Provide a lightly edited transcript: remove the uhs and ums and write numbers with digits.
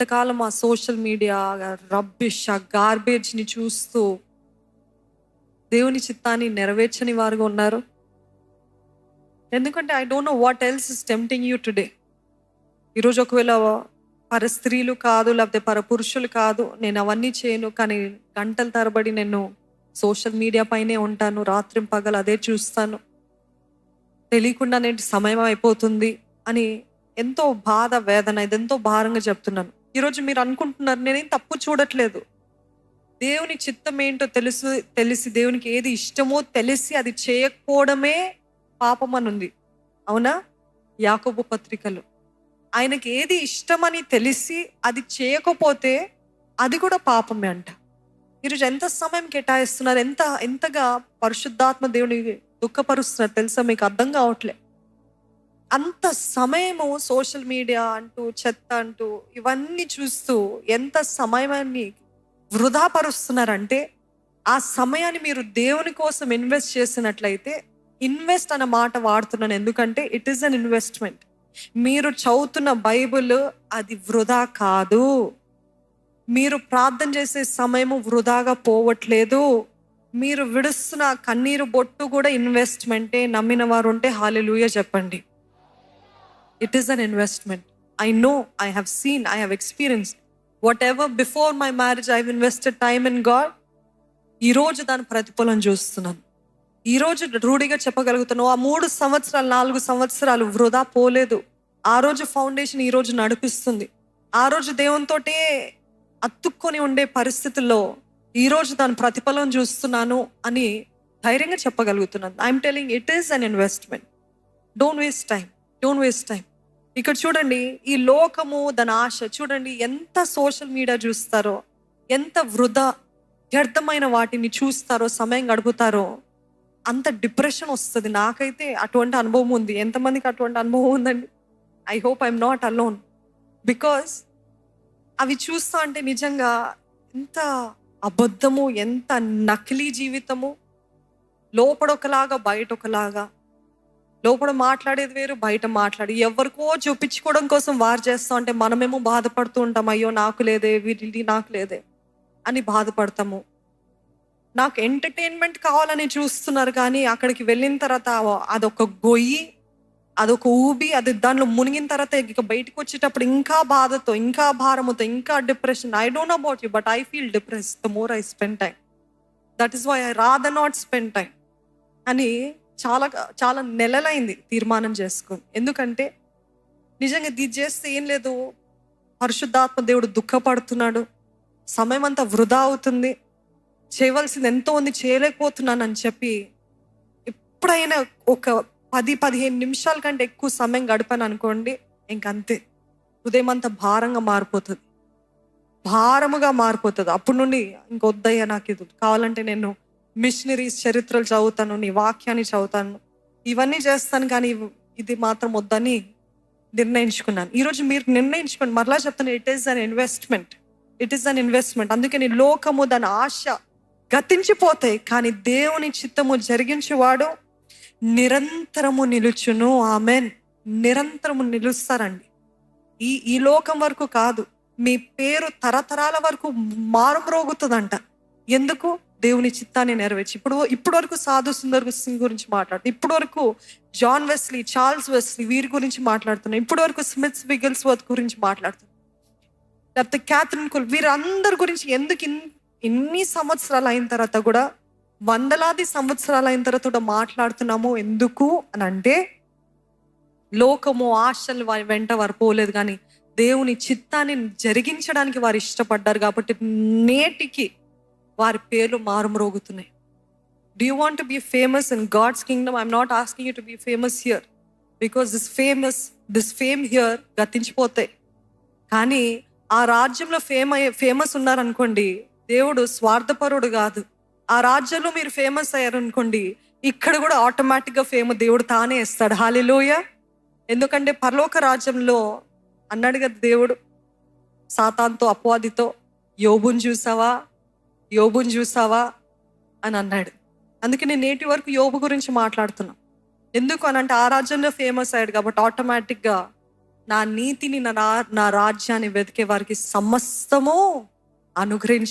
ఎంతకాలం ఆ social media rubbish, ఆ గార్బేజ్ని చూస్తూ దేవుని చిత్తాన్ని నెరవేర్చని వారుగా ఉన్నారు. ఎందుకంటే I don't know what else is tempting you today. ఈరోజు ఒకవేళ పరస్త్రీలు కాదు, లేకపోతే పరపురుషులు కాదు, నేను అవన్నీ చేయను, కానీ గంటల తరబడి నేను సోషల్ మీడియా పైనే ఉంటాను, రాత్రింపగలు అదే చూస్తాను, తెలియకుండా నేను సమయం అయిపోతుంది అని ఎంతో బాధ, వేదన, ఇదెంతో భారంగా చెప్తున్నాను. ఈరోజు మీరు అనుకుంటున్నారు నేనేం తప్పు చూడట్లేదు, దేవుని చిత్తం ఏంటో తెలిసి దేవునికి ఏది ఇష్టమో తెలిసి అది చేయకపోవడమే పాపం అని ఉంది. అవునా? యాకోబు పత్రికలో ఆయనకి ఏది ఇష్టమని తెలిసి అది చేయకపోతే అది కూడా పాపమే అంట. ఈరోజు ఎంత సమయం కేటాయిస్తున్నారు, ఎంతగా పరిశుద్ధాత్మ దేవుని దుఃఖపరుస్తున్నారు తెలుసా? మీకు అర్థం కావట్లే. అంత సమయము సోషల్ మీడియా అంటూ, చెత్త అంటూ, ఇవన్నీ చూస్తూ ఎంత సమయాన్ని వృధా పరుస్తున్నారంటే, ఆ సమయాన్ని మీరు దేవుని కోసం ఇన్వెస్ట్ చేసినట్లయితే, ఇన్వెస్ట్ అన్న మాట వాడుతున్నాను ఎందుకంటే ఇట్ ఈస్ అన్ ఇన్వెస్ట్మెంట్. మీరు చదువుతున్న బైబిల్ అది వృధా కాదు, మీరు ప్రార్థన చేసే సమయము వృధాగా పోవట్లేదు, మీరు విడుస్తున్న కన్నీరు బొట్టు కూడా ఇన్వెస్ట్మెంటే. నమ్మిన వారు ఉంటే హల్లెలూయా చెప్పండి. It is an investment. I know, I have seen, I have experienced what ever before my marriage I have invested time in God. ఈరోజు దాని ప్రతిఫలం చూస్తున్నాను. ఈరోజు రూఢిగా చెప్పగలుగుతాను, ఆ 3 సంవత్సరాలు 4 సంవత్సరాలు వృధా పోలేదు. ఆ రోజు ఫౌండేషన్ ఈ రోజు నడిపిస్తుంది. ఆ రోజు దేవునితోటే అతుక్కొని ఉండే పరిస్థితుల్లో ఈరోజు దాని ప్రతిఫలం చూస్తున్నాను అని ధైర్యంగా చెప్పగలుగుతున్నాను. I'm telling it is an investment. Don't waste time, don't waste time. ఇక్కడ చూడండి, ఈ లోకము దాని ఆశ చూడండి, ఎంత సోషల్ మీడియా చూస్తారో, ఎంత వృధా వ్యర్థమైన వాటిని చూస్తారో, సమయం గడుపుతారో, అంత డిప్రెషన్ వస్తుంది. నాకైతే అటువంటి అనుభవం ఉంది. ఎంతమందికి అటువంటి అనుభవం ఉందండి? I hope I'm not alone. Because అవి చూస్తా అంటే నిజంగా ఎంత అబద్ధము, ఎంత నకిలీ జీవితము. లోపల ఒకలాగా బయట ఒకలాగా, లోపల మాట్లాడేది వేరు, బయట మాట్లాడి ఎవరికో చూపించుకోవడం కోసం వారు చేస్తా ఉంటే మనమేమో బాధపడుతూ ఉంటాం, అయ్యో నాకు లేదే, వీటి నాకు లేదే అని బాధపడతాము. నాకు ఎంటర్టైన్మెంట్ కావాలని చూస్తున్నారు, కానీ అక్కడికి వెళ్ళిన తర్వాత అదొక గొయ్యి, అదొక ఊబి, అది దానిలో మునిగిన తర్వాత ఇక బయటకు వచ్చేటప్పుడు ఇంకా బాధతో, ఇంకా భారముతో, ఇంకా depression. I don't know about you, but I feel depressed the more I spend time. That is why I rather not spend time అని చాలా చాలా నెలలైంది తీర్మానం చేసుకొని. ఎందుకంటే నిజంగా ఇది చేస్తే ఏం లేదు, పరిశుద్ధాత్మ దేవుడు దుఃఖపడుతున్నాడు, సమయం అంతా వృధా అవుతుంది, చేయవలసింది ఎంతో ఉంది, చేయలేకపోతున్నాను అని చెప్పి ఎప్పుడైనా ఒక 10-15 నిమిషాల కంటే ఎక్కువ సమయం గడిపాను అనుకోండి, ఇంకంతే హృదయం అంతా భారంగా మారిపోతుంది, భారముగా మారిపోతుంది. అప్పటి నుండి ఇంకొద్దయ్యా, నాకు ఇది కావాలంటే నేను మిషనరీస్ చరిత్రలు చదువుతాను, నీ వాక్యాన్ని చదువుతాను, ఇవన్నీ చేస్తాను, కానీ ఇది మాత్రం వద్దని నిర్ణయించుకున్నాను. ఈరోజు మీరు నిర్ణయించుకోండి. మరలా చెప్తాను, it is an investment, it is an investment. అందుకని లోకము దాని ఆశ గతించిపోతాయి, కానీ దేవుని చిత్తము జరిగించేవాడు నిరంతరము నిలుచును. ఆమెన్. నిరంతరము నిలుస్తారండి. ఈ లోకం వరకు కాదు, మీ పేరు తరతరాల వరకు మారుమ్రోగుతుందంట. ఎందుకు? దేవుని చిత్తాన్ని నెరవేర్చి. ఇప్పుడు వరకు సాధు సుందర్ సింగ్ గురించి మాట్లాడుతున్నాం, ఇప్పుడు వరకు జాన్ వెస్లీ, చార్ల్స్ వెస్లీ వీరి గురించి మాట్లాడుతున్నాం, ఇప్పుడు వరకు స్మిత్ విగిల్స్వర్త్ గురించి మాట్లాడుతున్నాం, లేకపోతే క్యాథరిన్ కుల్, వీరందరి గురించి ఎందుకు ఇన్ని సంవత్సరాలు అయిన తర్వాత కూడా, వందలాది సంవత్సరాలు అయిన తర్వాత కూడా మాట్లాడుతున్నాము. ఎందుకు అని అంటే, లోకము ఆశలు వారి వెంట వారు పోలేదు, కానీ దేవుని చిత్తాన్ని జరిగించడానికి వారు ఇష్టపడ్డారు కాబట్టి నేటికి వారి పేర్లు మారుమ్రోగుతున్నాయి. Do you want to be famous in God's kingdom? I'm not asking you to be famous here, because this fame here గతించిపోతాయి. కానీ ఆ రాజ్యంలో ఫేమస్ ఉన్నారనుకోండి, దేవుడు స్వార్థపరుడు కాదు. ఆ రాజ్యంలో మీరు ఫేమస్ అయ్యారనుకోండి, ఇక్కడ కూడా ఆటోమేటిక్గా ఫేమ్ దేవుడు తానే ఇస్తాడు. హల్లెలూయా. ఎందుకంటే పరలోక రాజ్యంలో అన్నాడు కదా దేవుడు సాతానుతో, అపవాదితో, యోబుని చూసావా అని అన్నాడు. అందుకే నేను నేటి వరకు యోబు గురించి మాట్లాడుతున్నా. ఎందుకు అని అంటే, ఆ రాజ్యంలో ఫేమస్ అయ్యాడు కాబట్టి ఆటోమేటిక్గా నా నీతిని, నా రాజ్యాన్ని వెతికే వారికి సమస్తము అనుగ్రహించి